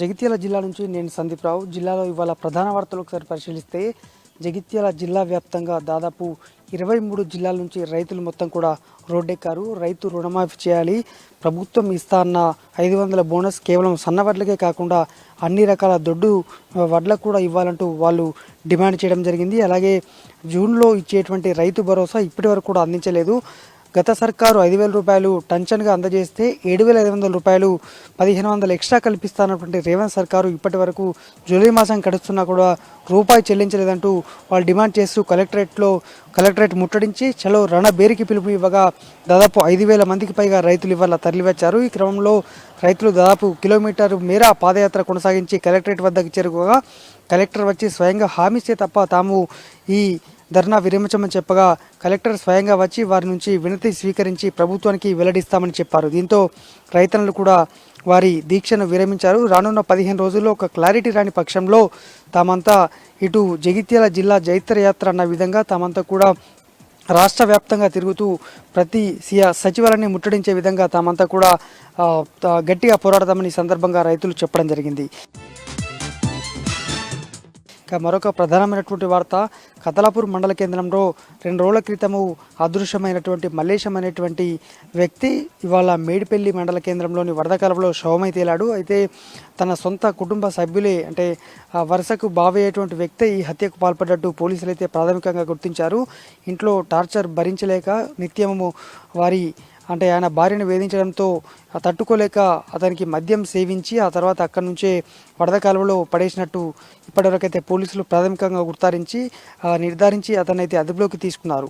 జగిత్యాల జిల్లా నుంచి నేను సందీప్ రావు. జిల్లాలో ఇవాళ ప్రధాన వార్తలు ఒకసారి పరిశీలిస్తే జగిత్యాల జిల్లా వ్యాప్తంగా దాదాపు 23 జిల్లాల నుంచి రైతులు మొత్తం కూడా రోడ్డెక్కారు. రైతు రుణమాఫీ చేయాలి, ప్రభుత్వం ఇస్తా అన్న 500 బోనస్ కేవలం సన్న వడ్లకే కాకుండా అన్ని రకాల దొడ్డు వడ్లకు కూడా ఇవ్వాలంటూ వాళ్ళు డిమాండ్ చేయడం జరిగింది. అలాగే జూన్లో ఇచ్చేటువంటి రైతు భరోసా ఇప్పటి వరకు కూడా అందించలేదు. గత సర్కారు 5,000 రూపాయలు టంచన్గా అందజేస్తే 7,500 రూపాయలు 1,500 ఎక్స్ట్రా కల్పిస్తానటువంటి రేవంత్ సర్కారు ఇప్పటి వరకు జూలై మాసం గడుస్తున్నా కూడా రూపాయి చెల్లించలేదంటూ వాళ్ళు డిమాండ్ చేస్తూ కలెక్టరేట్ ముట్టడించి చలో రణబేరికి పిలుపు ఇవ్వగా దాదాపు 5,000 మందికి పైగా రైతులు ఇవాళ తరలివచ్చారు. ఈ క్రమంలో రైతులు దాదాపు కిలోమీటర్ మేర పాదయాత్ర కొనసాగించి కలెక్టరేట్ వద్దకు చేరుకోగా కలెక్టర్ వచ్చి స్వయంగా హామీ ఇస్తే తప్ప తాము ఈ ధర్నా విరమించమని చెప్పగా కలెక్టర్ స్వయంగా వచ్చి వారి నుంచి వినతి స్వీకరించి ప్రభుత్వానికి వెల్లడిస్తామని చెప్పారు. దీంతో రైతన్నలు కూడా వారి దీక్షను విరమించారు. రానున్న 15 రోజుల్లో ఒక క్లారిటీ రాని పక్షంలో తామంతా ఇటు జగిత్యాల జిల్లా జైత్రయాత్ర అన్న విధంగా తామంతా కూడా రాష్ట్ర వ్యాప్తంగా తిరుగుతూ ప్రతి సచివాలయాన్ని ముట్టడించే విధంగా తామంతా కూడా గట్టిగా పోరాడదామని ఈ సందర్భంగా రైతులు చెప్పడం జరిగింది. మరొక ప్రధానమైనటువంటి వార్త, కతలాపూర్ మండల కేంద్రంలో 2 రోజుల క్రితము అదృశ్యమైనటువంటి మల్లేశం అనేటువంటి వ్యక్తి ఇవాళ మేడిపల్లి మండల కేంద్రంలోని వరదకాలంలో శవమై తేలాడు. అయితే తన సొంత కుటుంబ సభ్యులే అంటే వరుసకు బావయ్యేటువంటి వ్యక్తి ఈ హత్యకు పాల్పడ్డట్టు పోలీసులు అయితే ప్రాథమికంగా గుర్తించారు. ఇంట్లో టార్చర్ భరించలేక నిత్యము వారి అంటే ఆయన భార్యను వేధించడంతో తట్టుకోలేక అతనికి మద్యం సేవించి ఆ తర్వాత అక్కడి నుంచే వరద కాలువలో పడేసినట్టు ఇప్పటివరకైతే పోలీసులు ప్రాథమికంగా నిర్ధారించి అతనైతే అదుపులోకి తీసుకున్నారు.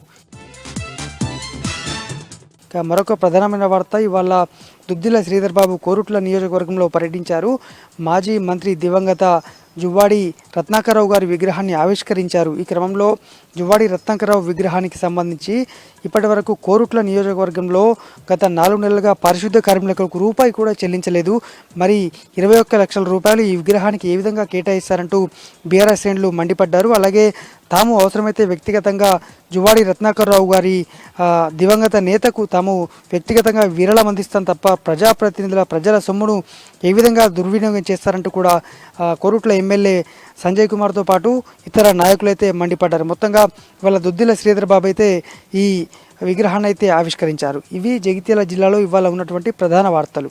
మరొక ప్రధానమైన వార్త, ఇవాళ దుద్దిల శ్రీధర్ బాబు కోరుట్ల నియోజకవర్గంలో పర్యటించారు. మాజీ మంత్రి దివంగత జువ్వాడి రత్నాకరరావు గారి విగ్రహాన్ని ఆవిష్కరించారు. ఈ క్రమంలో జువ్వాడి రత్నాకరరావు విగ్రహానికి సంబంధించి ఇప్పటి వరకు కోరుట్ల నియోజకవర్గంలో గత 4 నెలలుగా పారిశుద్ధ్య కార్మికులకు రూపాయి కూడా చెల్లించలేదు. మరి 21 లక్షల రూపాయలు ఈ విగ్రహానికి ఏ విధంగా కేటాయిస్తారంటూ బీఆర్ఎస్ శ్రేణులు మండిపడ్డారు. అలాగే తాము అవసరమైతే వ్యక్తిగతంగా జువ్వాడి రత్నాకరరావు గారి దివంగత నేతకు తాము వ్యక్తిగతంగా విరాళం అందిస్తాం తప్ప ప్రజల సొమ్మును ఏ విధంగా దుర్వినియోగం చేస్తారంటూ కూడా కోరుట్ల ఎమ్మెల్యే సంజయ్ కుమార్తో పాటు ఇతర నాయకులైతే మండిపడ్డారు. మొత్తంగా ఇవాళ దుద్దిల శ్రీధర్ బాబు అయితే ఈ విగ్రహాన్ని అయితే ఆవిష్కరించారు. ఇవి జగిత్యాల జిల్లాలో ఇవాళ ఉన్నటువంటి ప్రధాన వార్తలు.